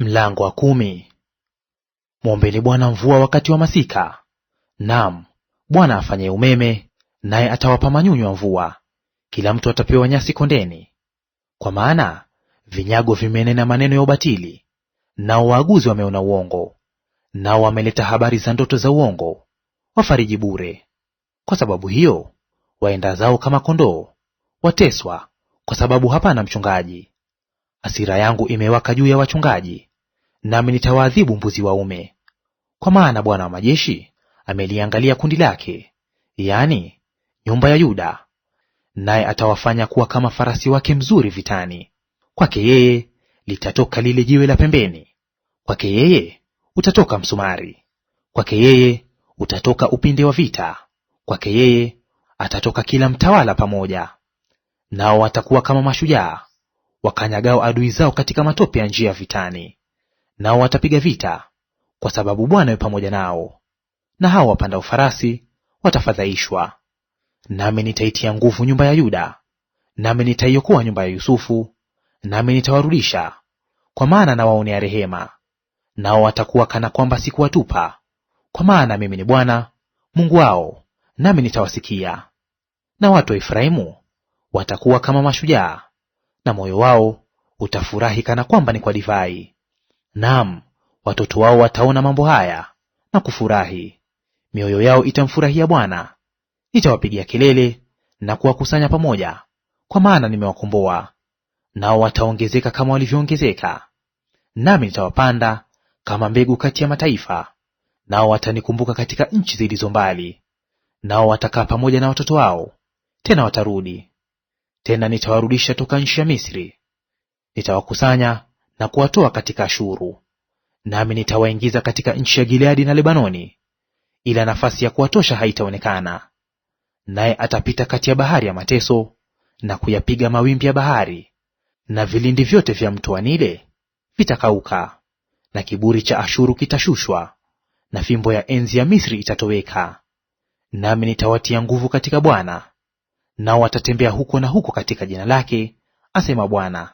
Mlango wa 10. Mwombeni Bwana mvua wakati wa masika. Naam, Bwana afanyaye umeme, naye atawapa manyunyu ya mvua. Kila mtu atapewa nyasi kondeni. Kwa maana vinyago vimenena maneno ya ubatili, nao waaguzi wameona uongo. Nao wameleta habari za ndoto za uongo, wafariji bure. Kwa sababu hiyo waenda zao kama kondoo, wateswa, kwa sababu hapana mchungaji. Hasira yangu imewaka juu ya wachungaji, nami nitawaadhibu mbuzi waume. Kwa maana Bwana wa majeshi ameliangalia kundi lake, yaani nyumba ya Yuda, naye atawafanya kuwa kama farasi wake mzuri vitani. Kwake yeye litatoka lile jiwe la pembeni, kwake yeye utatoka msumari, kwake yeye utatoka upinde wa vita, kwake yeye atatoka kila mtawala pamoja. Nao watakuwa kama mashujaa wakanyagao adui zao katika matope ya njia vitani. Nao watapiga vita, kwa sababu Bwana yu pamoja nao. Na hao wapandao farasi watafadhaishwa. Nami nitaitia nguvu nyumba ya Yuda, nami nitaiokoa nyumba ya Yusufu, nami nitawarudisha, kwa maana nawaonea rehema. Nao watakuwa kana kwamba sikuwatupa, kwa maana mimi ni Bwana Mungu wao, nami nitawasikia. Na watu wa Efraimu watakuwa kama mashujaa, na moyo wao utafurahi kana kwamba ni kwa divai. Naam, watoto wao wataona mambo haya na kufurahi. Mioyo yao itamfurahia Bwana. Nitawapigia kelele na kuwakusanya pamoja, kwa maana nimewakomboa. Nao wataongezeka kama walivyoongezeka. Nami nitawapanda kama mbegu kati ya mataifa, nao watanikumbuka katika nchi zilizo mbali. Nao watakaa pamoja na watoto wao, tena watarudi. Tena nitawarudisha toka nchi ya Misri. Nitawakusanya na kuwatoa katika Ashuru. Nami nitawaingiza katika nchi ya Gileadi na Lebanoni, ila nafasi ya kuwatosha haitaonekana. Naye atapita kati ya bahari ya mateso, na kuyapiga mawimbi ya bahari, na vilindi vyote vya mto wa Naili vitakauka. Na kiburi cha Ashuru kitashushwa, na fimbo ya enzi ya Misri itatoweka. Nami nitawatia nguvu katika Bwana, nao watatembea huko na huko katika jina lake, asema Bwana.